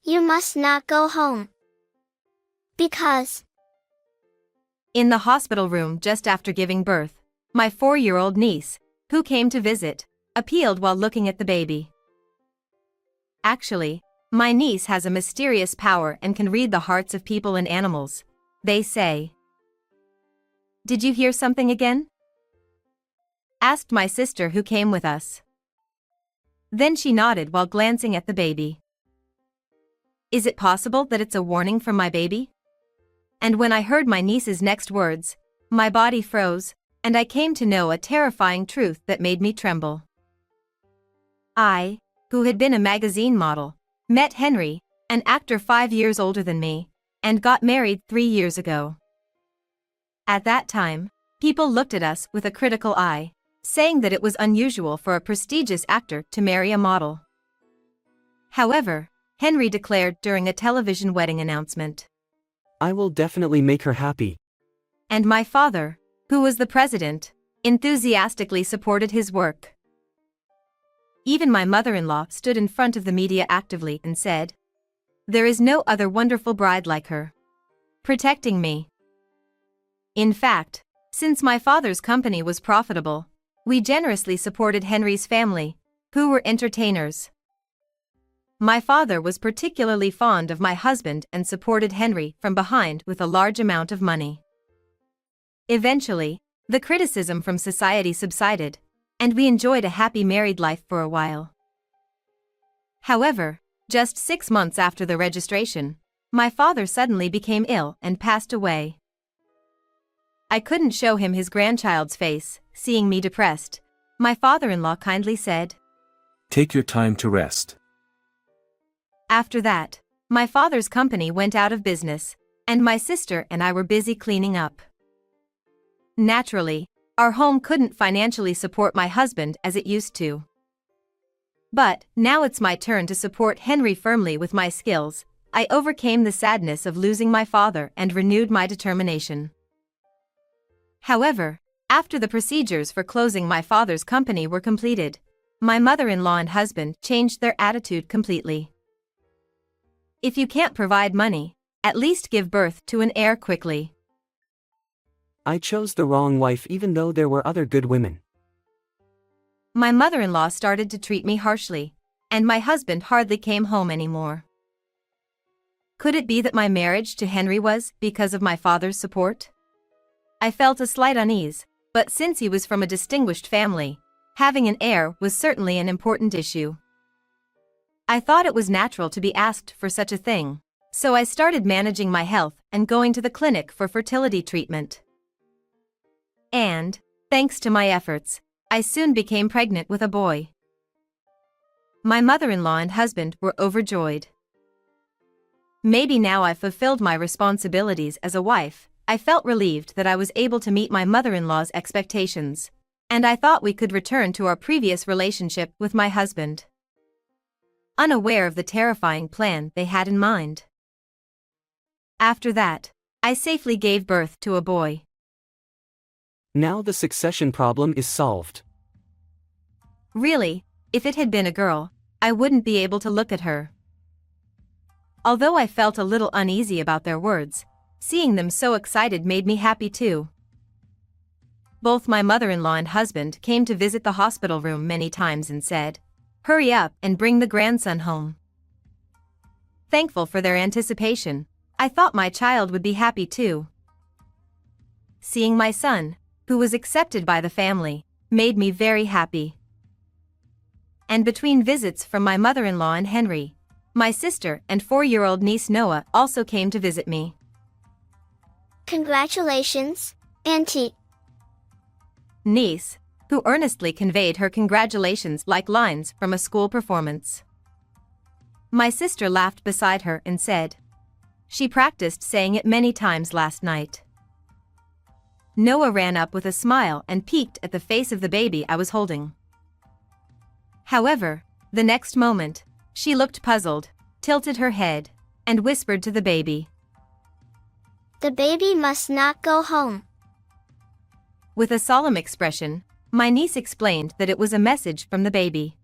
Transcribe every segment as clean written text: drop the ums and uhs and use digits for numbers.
You must not go home. Because In the hospital room just after giving birth, my 4-year-old niece, who came to visit, appealed while looking at the baby. Actually, my niece has a mysterious power and can read the hearts of people and animals, they say. Did you hear something again? Asked my sister who came with us. Then she nodded while glancing at the baby. Is it possible that it's a warning from my baby? And when I heard my niece's next words, my body froze, and I came to know a terrifying truth that made me tremble. I, who had been a magazine model, met Henry, an actor 5 years older than me, and got married 3 years ago. At that time, people looked at us with a critical eye, saying that it was unusual for a prestigious actor to marry a model. However, Henry declared during a television wedding announcement, I will definitely make her happy. And my father, who was the president, enthusiastically supported his work. Even my mother-in-law stood in front of the media actively and said, there is no other wonderful bride like her, protecting me. In fact, since my father's company was profitable, we generously supported Henry's family, who were entertainers. My father was particularly fond of my husband and supported Henry from behind with a large amount of money. Eventually, the criticism from society subsided, and we enjoyed a happy married life for a while. However, just 6 months after the registration, my father suddenly became ill and passed away. I couldn't show him his grandchild's face, seeing me depressed. My father-in-law kindly said, Take your time to rest. After that, my father's company went out of business, and my sister and I were busy cleaning up. Naturally, our home couldn't financially support my husband as it used to. But now it's my turn to support Henry firmly with my skills. I overcame the sadness of losing my father and renewed my determination. However, after the procedures for closing my father's company were completed, my mother-in-law and husband changed their attitude completely. If you can't provide money, at least give birth to an heir quickly. I chose the wrong wife even though there were other good women. My mother-in-law started to treat me harshly, and my husband hardly came home anymore. Could it be that my marriage to Henry was because of my father's support? I felt a slight unease, but since he was from a distinguished family, having an heir was certainly an important issue. I thought it was natural to be asked for such a thing, so I started managing my health and going to the clinic for fertility treatment. And, thanks to my efforts, I soon became pregnant with a boy. My mother-in-law and husband were overjoyed. Maybe now I've fulfilled my responsibilities as a wife. I felt relieved that I was able to meet my mother-in-law's expectations, and I thought we could return to our previous relationship with my husband, unaware of the terrifying plan they had in mind. After that, I safely gave birth to a boy. Now the succession problem is solved. Really, if it had been a girl, I wouldn't be able to look at her. Although I felt a little uneasy about their words, seeing them so excited made me happy too. Both my mother-in-law and husband came to visit the hospital room many times and said, "Hurry up and bring the grandson home." Thankful for their anticipation, I thought my child would be happy too. Seeing my son, who was accepted by the family, made me very happy. And between visits from my mother-in-law and Henry, my sister and 4-year-old niece Noah also came to visit me. Congratulations, Auntie. Niece, who earnestly conveyed her congratulations like lines from a school performance. My sister laughed beside her and said, she practiced saying it many times last night. Noah ran up with a smile and peeked at the face of the baby I was holding. However, the next moment, she looked puzzled, tilted her head, and whispered to the baby, The baby must not go home. With a solemn expression, my niece explained that it was a message from the baby.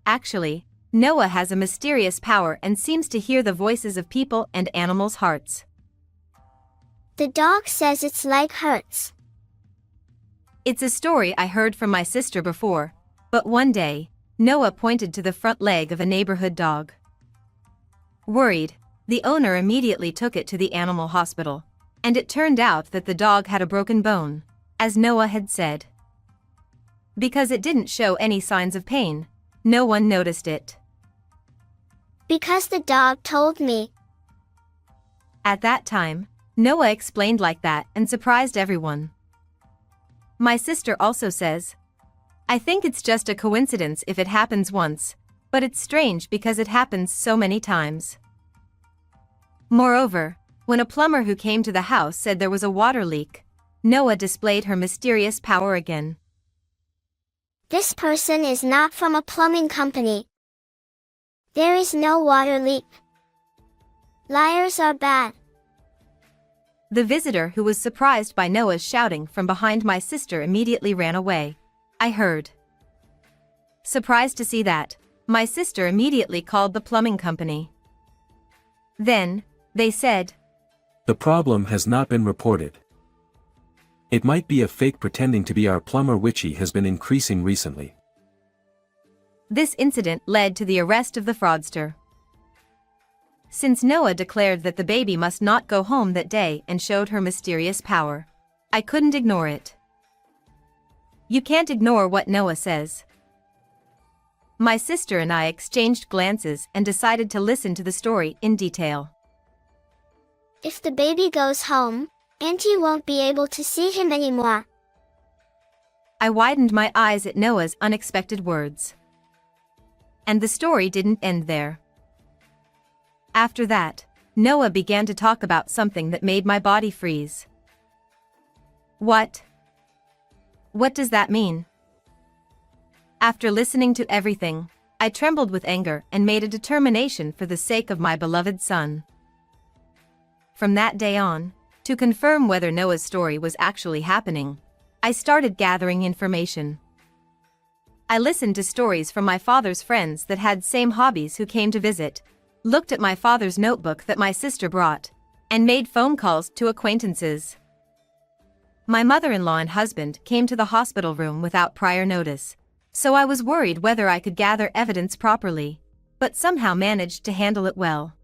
Actually, Noah has a mysterious power and seems to hear the voices of people and animals' hearts. The dog says its leg hurts. It's a story I heard from my sister before, but one day, Noah pointed to the front leg of a neighborhood dog. Worried, the owner immediately took it to the animal hospital, and it turned out that the dog had a broken bone, as Noah had said. Because it didn't show any signs of pain, no one noticed it. Because the dog told me. At that time, Noah explained like that and surprised everyone. My sister also says, I think it's just a coincidence if it happens once, but it's strange because it happens so many times. Moreover, when a plumber who came to the house said there was a water leak, Noah displayed her mysterious power again. This person is not from a plumbing company. There is no water leak. Liars are bad. The visitor who was surprised by Noah's shouting from behind my sister immediately ran away. I heard. Surprised to see that, my sister immediately called the plumbing company. Then, they said, The problem has not been reported. It might be a fake pretending to be our plumber. Witchy has been increasing recently. This incident led to the arrest of the fraudster. Since Noah declared that the baby must not go home that day and showed her mysterious power, I couldn't ignore it. You can't ignore what Noah says. My sister and I exchanged glances and decided to listen to the story in detail. If the baby goes home, Auntie won't be able to see him anymore. I widened my eyes at Noah's unexpected words. And the story didn't end there. After that, Noah began to talk about something that made my body freeze. What? What does that mean? After listening to everything, I trembled with anger and made a determination for the sake of my beloved son. From that day on, to confirm whether Noah's story was actually happening, I started gathering information. I listened to stories from my father's friends that had same hobbies who came to visit, looked at my father's notebook that my sister brought, and made phone calls to acquaintances. My mother-in-law and husband came to the hospital room without prior notice, so I was worried whether I could gather evidence properly, but somehow managed to handle it well.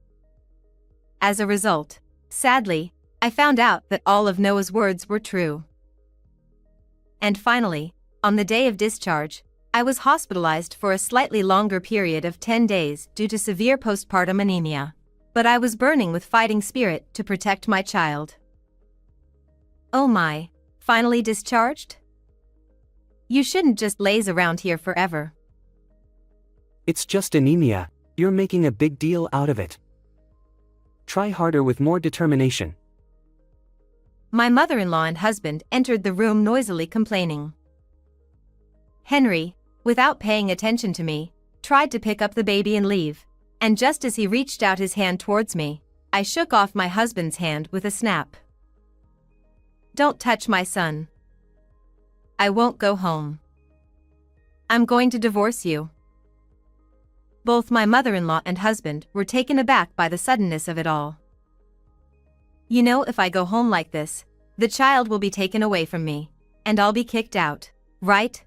As a result, sadly, I found out that all of Noah's words were true. And finally, on the day of discharge, I was hospitalized for a slightly longer period of 10 days due to severe postpartum anemia, but I was burning with fighting spirit to protect my child. Oh my, finally discharged? You shouldn't just laze around here forever. It's just anemia, you're making a big deal out of it. Try harder with more determination. My mother-in-law and husband entered the room noisily complaining. Henry, without paying attention to me, tried to pick up the baby and leave, and just as he reached out his hand towards me, I shook off my husband's hand with a snap. Don't touch my son. I won't go home. I'm going to divorce you. Both my mother-in-law and husband were taken aback by the suddenness of it all. You know, if I go home like this, the child will be taken away from me, and I'll be kicked out, right?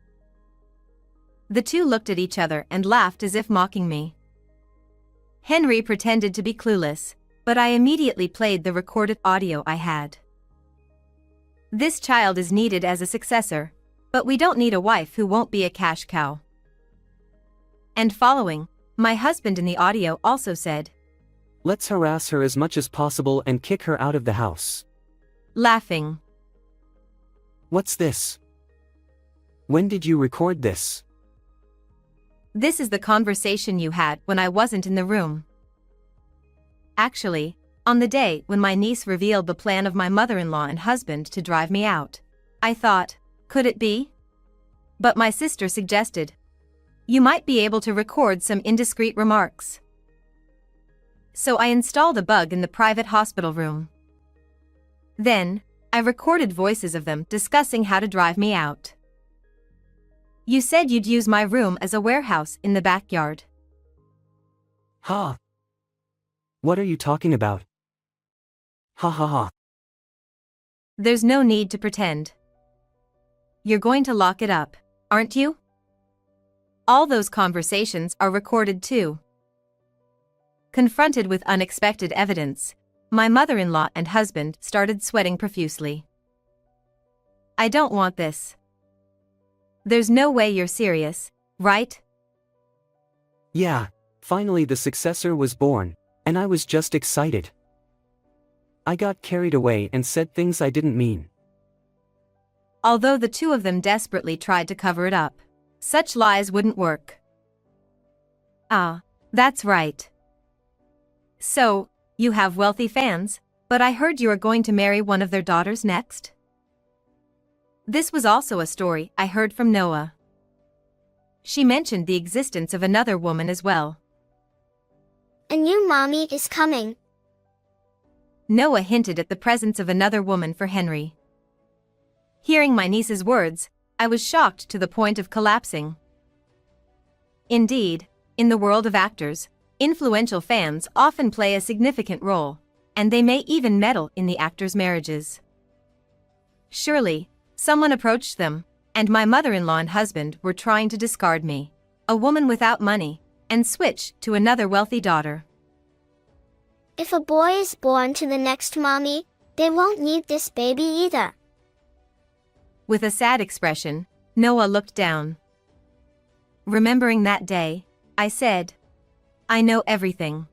The two looked at each other and laughed as if mocking me. Henry pretended to be clueless, but I immediately played the recorded audio I had. This child is needed as a successor, but we don't need a wife who won't be a cash cow. And following, my husband in the audio also said, Let's harass her as much as possible and kick her out of the house. Laughing. What's this? When did you record this? This is the conversation you had when I wasn't in the room. Actually, on the day when my niece revealed the plan of my mother-in-law and husband to drive me out, I thought, could it be? But my sister suggested, you might be able to record some indiscreet remarks. So I installed a bug in the private hospital room. Then, I recorded voices of them discussing how to drive me out. You said you'd use my room as a warehouse in the backyard. Ha! What are you talking about? Ha ha ha. There's no need to pretend. You're going to lock it up, aren't you? All those conversations are recorded too. Confronted with unexpected evidence, my mother-in-law and husband started sweating profusely. I don't want this. There's no way you're serious, right? Yeah, finally the successor was born, and I was just excited. I got carried away and said things I didn't mean. Although the two of them desperately tried to cover it up, such lies wouldn't work. Ah, that's right. So, you have wealthy fans, but I heard you are going to marry one of their daughters next? This was also a story I heard from Noah. She mentioned the existence of another woman as well. A new mommy is coming. Noah hinted at the presence of another woman for Henry. Hearing my niece's words, I was shocked to the point of collapsing. Indeed, in the world of actors, influential fans often play a significant role, and they may even meddle in the actors' marriages. Surely, someone approached them, and my mother-in-law and husband were trying to discard me, a woman without money, and switch to another wealthy daughter. If a boy is born to the next mommy, they won't need this baby either. With a sad expression, Noah looked down. Remembering that day, I said, I know everything.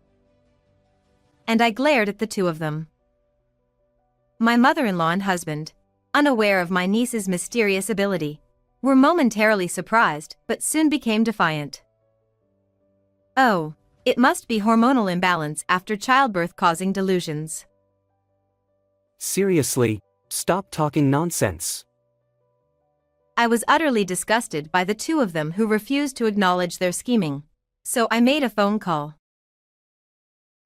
And I glared at the two of them. My mother-in-law and husband, unaware of my niece's mysterious ability, were momentarily surprised but soon became defiant. Oh, it must be hormonal imbalance after childbirth causing delusions. Seriously, stop talking nonsense. I was utterly disgusted by the two of them who refused to acknowledge their scheming, so I made a phone call.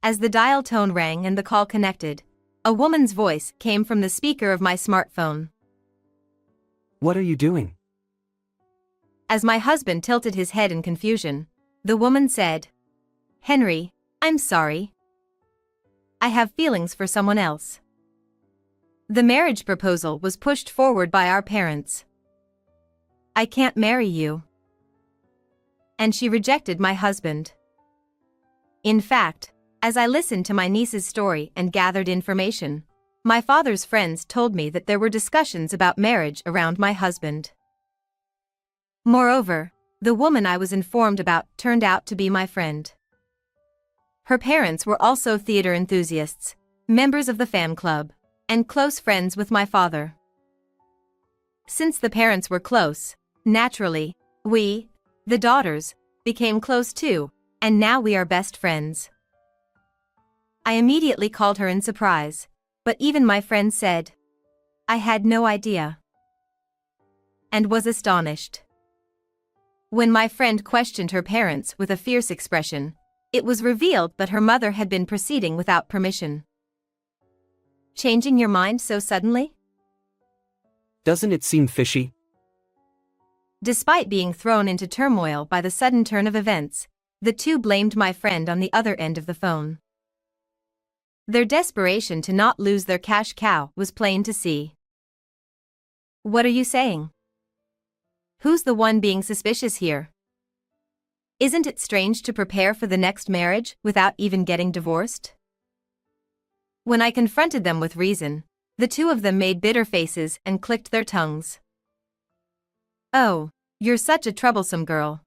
As the dial tone rang and the call connected, a woman's voice came from the speaker of my smartphone. What are you doing? As my husband tilted his head in confusion, the woman said, Henry, I'm sorry. I have feelings for someone else. The marriage proposal was pushed forward by our parents. I can't marry you. And she rejected my husband. In fact, as I listened to my niece's story and gathered information, my father's friends told me that there were discussions about marriage around my husband. Moreover, the woman I was informed about turned out to be my friend. Her parents were also theater enthusiasts, members of the fan club, and close friends with my father. Since the parents were close, naturally, we, the daughters, became close too, and now we are best friends. I immediately called her in surprise, but even my friend said, I had no idea, and was astonished. When my friend questioned her parents with a fierce expression, it was revealed that her mother had been proceeding without permission. Changing your mind so suddenly? Doesn't it seem fishy? Despite being thrown into turmoil by the sudden turn of events, the two blamed my friend on the other end of the phone. Their desperation to not lose their cash cow was plain to see. What are you saying? Who's the one being suspicious here? Isn't it strange to prepare for the next marriage without even getting divorced? When I confronted them with reason, the two of them made bitter faces and clicked their tongues. Oh, you're such a troublesome girl.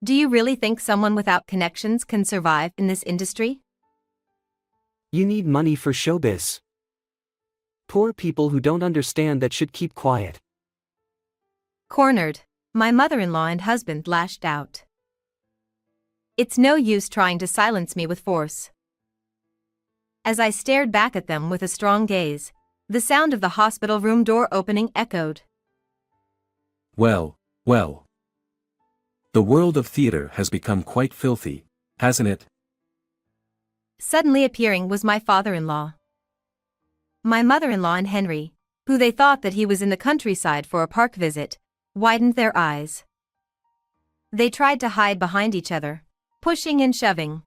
Do you really think someone without connections can survive in this industry? You need money for showbiz. Poor people who don't understand that should keep quiet. Cornered, my mother-in-law and husband lashed out. It's no use trying to silence me with force. As I stared back at them with a strong gaze, the sound of the hospital room door opening echoed. Well, well. The world of theater has become quite filthy, hasn't it? Suddenly appearing was my father-in-law. My mother-in-law and Henry, who they thought that he was in the countryside for a park visit, widened their eyes. They tried to hide behind each other, pushing and shoving.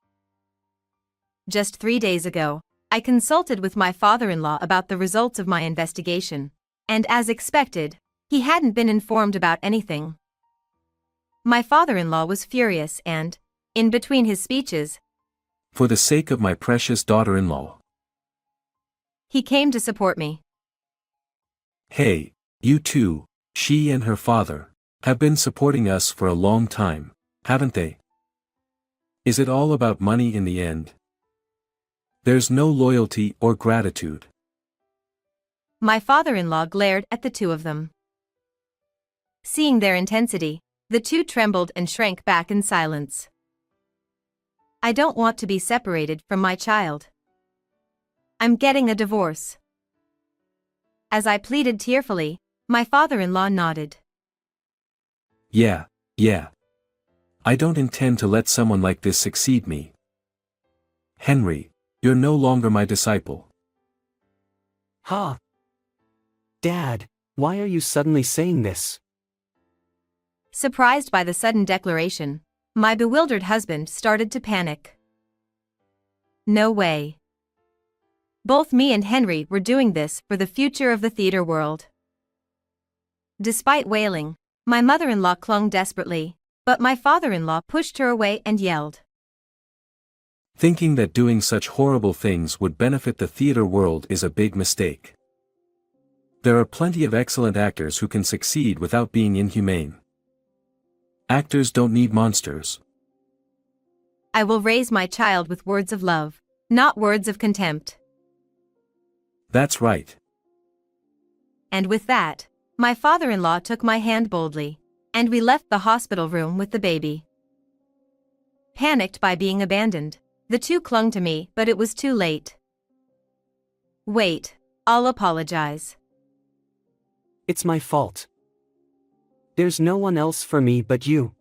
Just 3 days ago, I consulted with my father-in-law about the results of my investigation, and as expected, he hadn't been informed about anything. My father-in-law was furious and, in between his speeches, For the sake of my precious daughter-in-law. he came to support me. Hey, you two, she and her father, have been supporting us for a long time, haven't they? Is it all about money in the end? There's no loyalty or gratitude. My father-in-law glared at the two of them. Seeing their intensity, the two trembled and shrank back in silence. I don't want to be separated from my child. I'm getting a divorce. As I pleaded tearfully, my father-in-law nodded. Yeah. I don't intend to let someone like this succeed me. Henry, you're no longer my disciple. Ha! Dad, why are you suddenly saying this? Surprised by the sudden declaration, my bewildered husband started to panic. No way. Both me and Henry were doing this for the future of the theater world. Despite wailing, my mother-in-law clung desperately, but my father-in-law pushed her away and yelled. Thinking that doing such horrible things would benefit the theater world is a big mistake. There are plenty of excellent actors who can succeed without being inhumane. Actors don't need monsters. I will raise my child with words of love, not words of contempt. That's right. And with that, my father-in-law took my hand boldly, and we left the hospital room with the baby. Panicked by being abandoned, the two clung to me, but it was too late. Wait, I'll apologize. It's my fault. There's no one else for me but you.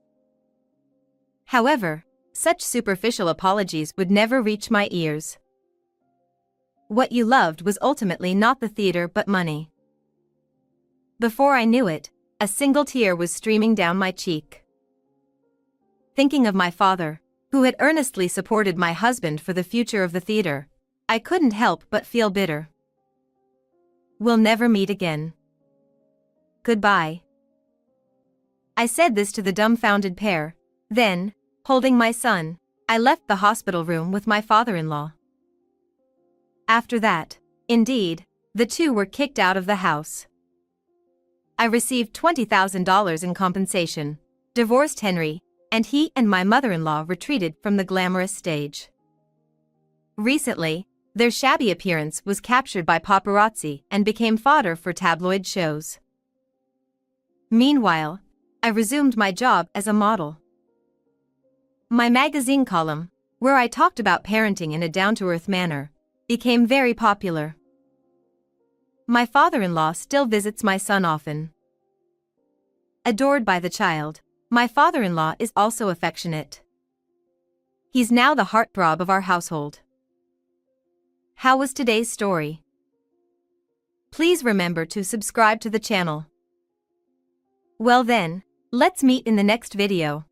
However, such superficial apologies would never reach my ears. What you loved was ultimately not the theater but money. Before I knew it, a single tear was streaming down my cheek. Thinking of my father, who had earnestly supported my husband for the future of the theater, I couldn't help but feel bitter. We'll never meet again. Goodbye. I said this to the dumbfounded pair, then, holding my son, I left the hospital room with my father-in-law. After that, indeed, the two were kicked out of the house. I received $20,000 in compensation, divorced Henry, and he and my mother-in-law retreated from the glamorous stage. Recently, their shabby appearance was captured by paparazzi and became fodder for tabloid shows. Meanwhile, I resumed my job as a model. My magazine column, where I talked about parenting in a down-to-earth manner, became very popular. My father-in-law still visits my son often. Adored by the child, my father-in-law is also affectionate. He's now the heartthrob of our household. How was today's story? Please remember to subscribe to the channel. Well then, let's meet in the next video.